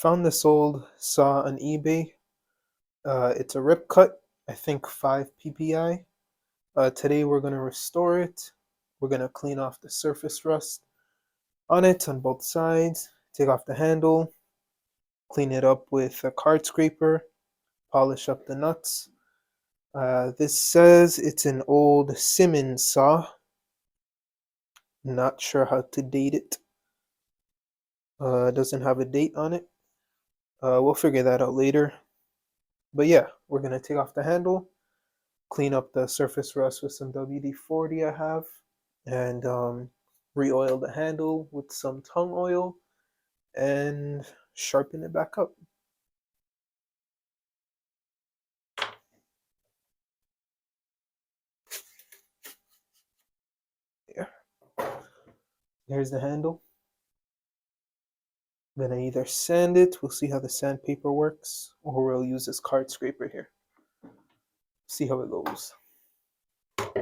Found this old saw on eBay. It's a rip cut, I think 5 ppi. Today we're going to restore it. We're going to clean off the surface rust on it on both sides, take off the handle, clean it up with a card scraper, polish up the nuts. This says it's an old Simmons saw. Not sure how to date it. Doesn't have a date on it. We'll figure that out later. But yeah, we're going to take off the handle, clean up the surface rust with some WD-40 I have, and re-oil the handle with some tongue oil and sharpen it back up. Yeah. Here's the handle. I'm gonna either sand it, we'll see how the sandpaper works, or we'll use this card scraper here. See how it goes. We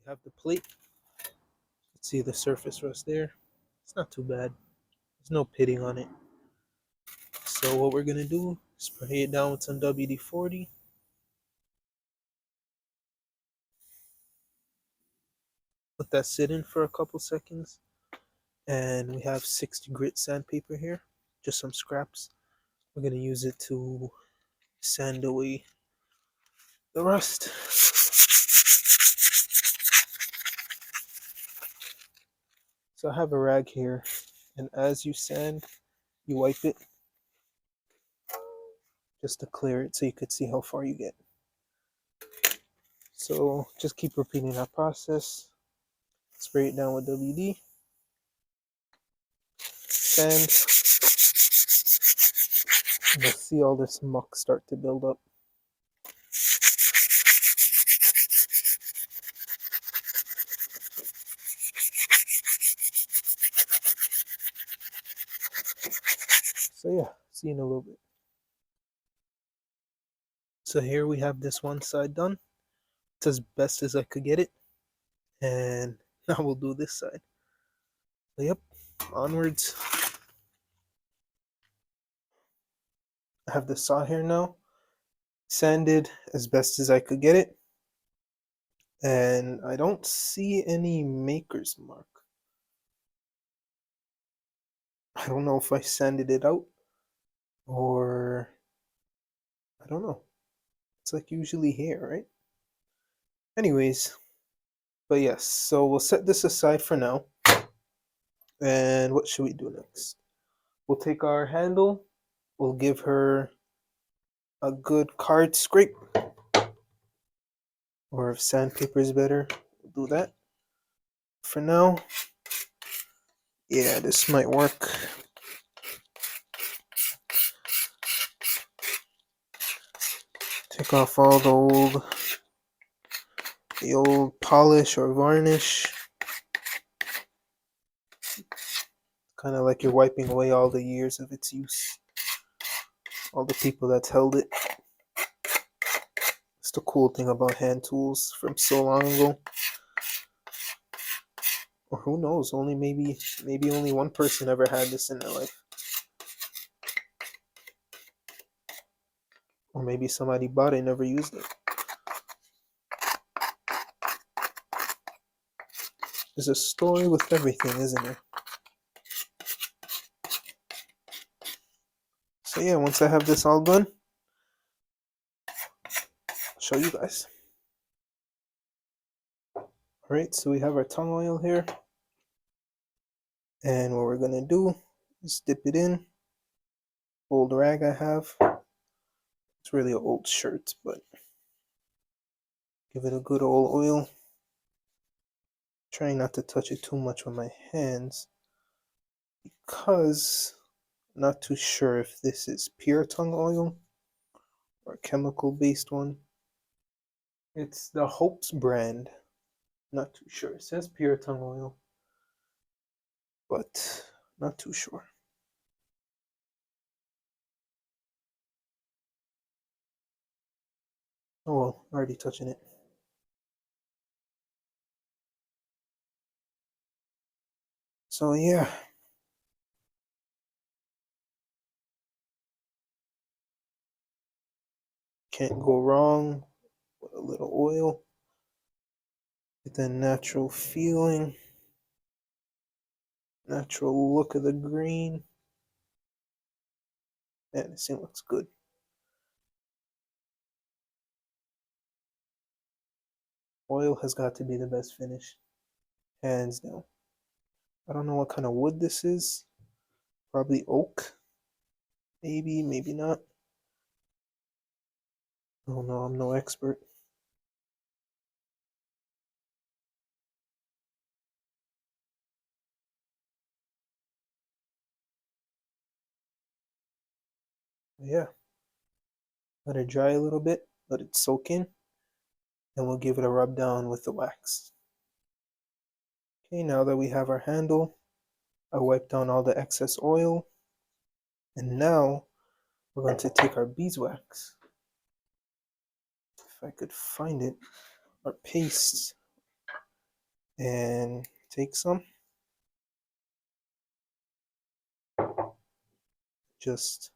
have the plate. Let's see the surface rust there. It's not too bad. There's no pitting on it. So what we're gonna do, spray it down with some WD-40. Let that sit in for a couple seconds. And we have 60 grit sandpaper here, just some scraps. We're gonna use it to sand away the rust. So I have a rag here, and as you sand, you wipe it just to clear it so you could see how far you get. So just keep repeating that process. Spray it down with WD, sand, and you'll see all this muck start to build up. So yeah, see you in a little bit. So here we have this one side done. It's as best as I could get it. And now we'll do this side. So yep, onwards. I have the saw here now, sanded as best as I could get it. And I don't see any maker's mark. I don't know if I sanded it out or I don't know. It's like usually here, right? Anyways, but yes, so we'll set this aside for now. And what should we do next? We'll take our handle, we'll give her a good card scrape, or if sandpaper is better, we'll do that. For now, yeah, this might work. Take off all the old polish or varnish. Kind of like you're wiping away all the years of its use. All the people that's held it. It's the cool thing about hand tools from so long ago. Or who knows, maybe only one person ever had this in their life. Or maybe somebody bought it and never used it. There's a story with everything, isn't there? So yeah, once I have this all done, I'll show you guys. Alright, so we have our tongue oil here. And what we're gonna do is dip it in. Old rag I have. It's really an old shirt, but give it a good old oil. Trying not to touch it too much with my hands because I'm not too sure if this is pure tongue oil or a chemical based one. It's the Hopes brand. Not too sure. It says pure tongue oil, but not too sure. Oh well, already touching it. So yeah, can't go wrong with a little oil. Get that natural feeling, natural look of the green. Man, this thing looks good. Oil has got to be the best finish, hands down. I don't know what kind of wood this is. Probably oak. Maybe, maybe not. Oh no, I'm no expert. Yeah, let it dry a little bit, let it soak in, and we'll give it a rub down with the wax. Okay, now that we have our handle, I wiped down all the excess oil, and now we're going to take our beeswax. If I could find it, our paste, and take some. Just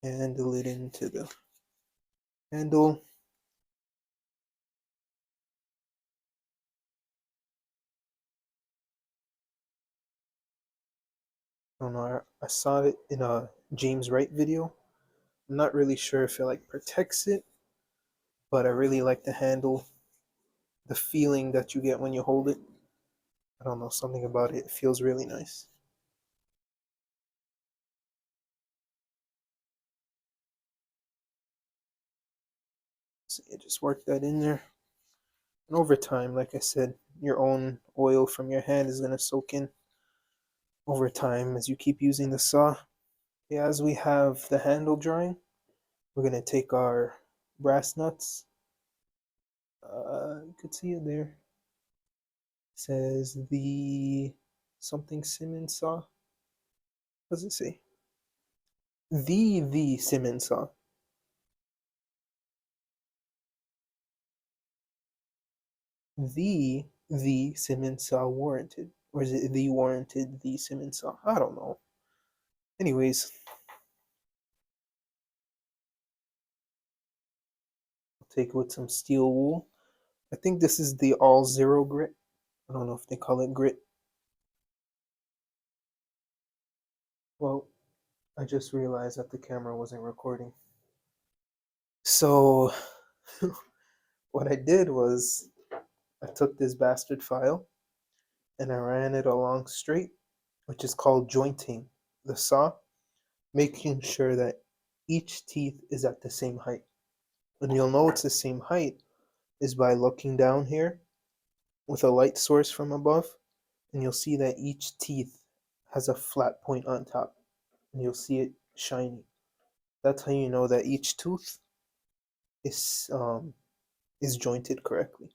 handle it into the handle. I don't know, I saw it in a James Wright video. I'm not really sure if it like protects it, but I really like the handle, the feeling that you get when you hold it. I don't know, something about it. It feels really nice. So you just work that in there. And over time, like I said, your own oil from your hand is going to soak in over time as you keep using the saw. Okay, as we have the handle drying, we're going to take our brass nuts. You could see it there. It says the something Simmons saw. What does it say? The Simmons saw. The Simmons saw warranted. Or is it the warranted the Simmons saw? I don't know. Anyways, I'll take it with some steel wool. I think this is the all zero grit. I don't know if they call it grit. Well, I just realized that the camera wasn't recording. So what I did was I took this bastard file and I ran it along straight, which is called jointing the saw, making sure that each teeth is at the same height. And you'll know it's the same height is by looking down here with a light source from above, and you'll see that each teeth has a flat point on top, and you'll see it shiny. That's how you know that each tooth is um, is jointed correctly.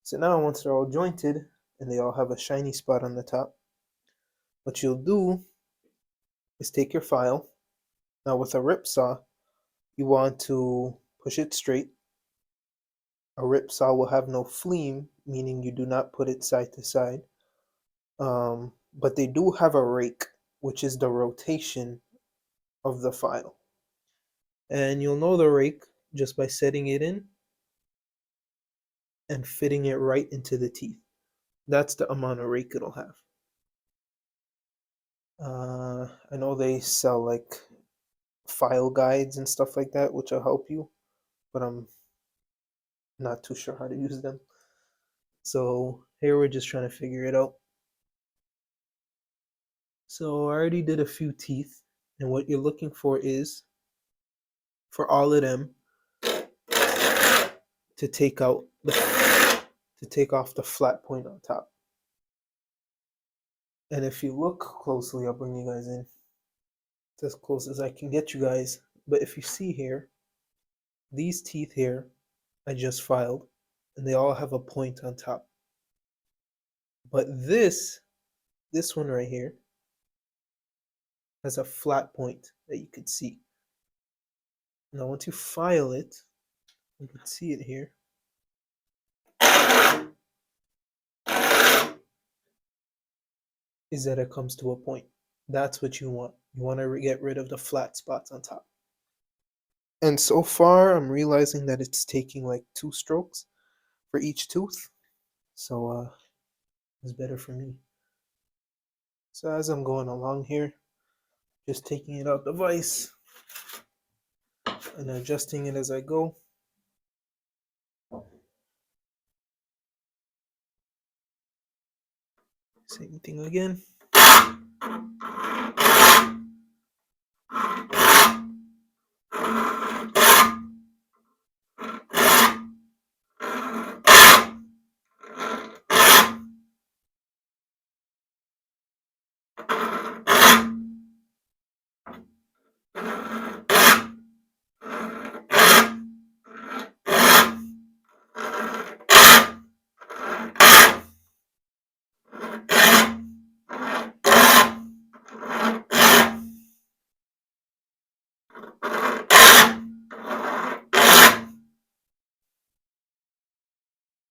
So now once they're all jointed and they all have a shiny spot on the top, what you'll do is take your file. Now with a rip saw, you want to push it straight. A rip saw will have no fleam, meaning you do not put it side to side. But they do have a rake, which is the rotation of the file. And you'll know the rake just by setting it in and fitting it right into the teeth. That's the amount of rake it'll have. I know they sell like file guides and stuff like that, which will help you, but I'm not too sure how to use them. So here we're just trying to figure it out. So I already did a few teeth, and what you're looking for is for all of them to take out to take off the flat point on top. And if you look closely, I'll bring you guys in. It's as close as I can get you guys. But if you see here, these teeth here, I just filed, and they all have a point on top. But this one right here, has a flat point that you could see. Now once you file it, you can see it here. Is that it comes to a point. That's what you want. You want to get rid of the flat spots on top. And so far, I'm realizing that it's taking like 2 strokes for each tooth. So it's better for me. So as I'm going along here, just taking it out the vise and adjusting it as I go. Same thing again.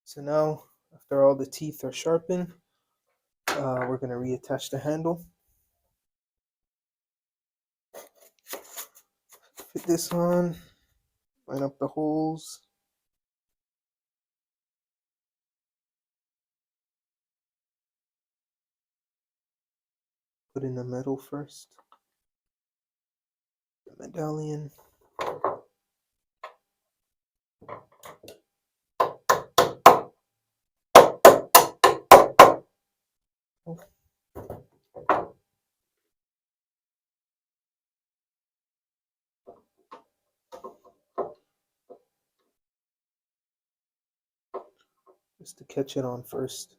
So now, after all the teeth are sharpened, we're going to reattach the handle. Fit this on, line up the holes. Put in the metal first. The medallion. Just to catch it on first.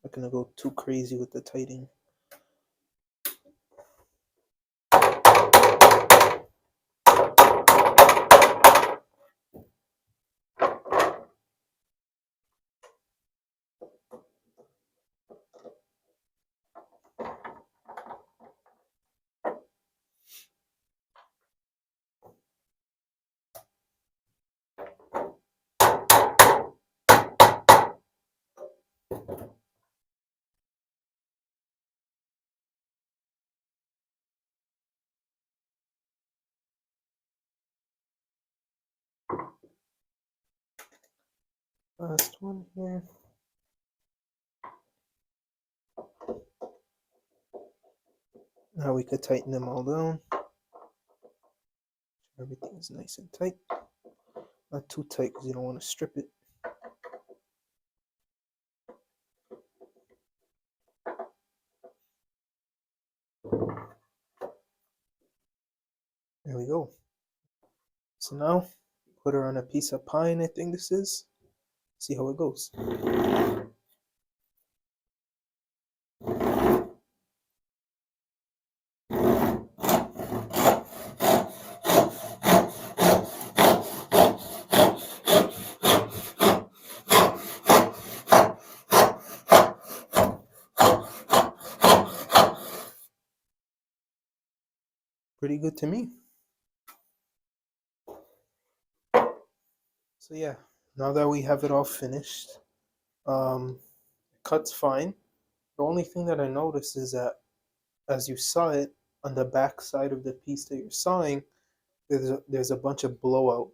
Not gonna go too crazy with the tightening. Last one here. Now we could tighten them all down. Everything is nice and tight. Not too tight because you don't want to strip it. There we go. So now, put her on a piece of pine, I think this is. See how it goes. Pretty good to me. So yeah, now that we have it all finished, cut's fine. The only thing that I noticed is that as you saw it on the back side of the piece that you're sawing, there's a bunch of blowout.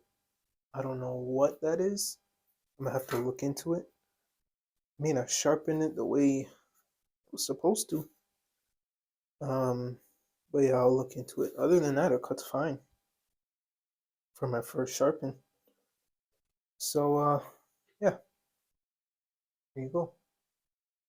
I don't know what that is. I'm gonna have to look into it. I mean, I sharpened it the way it was supposed to. But yeah, I'll look into it. Other than that, it cuts fine for my first sharpen. So yeah, there you go.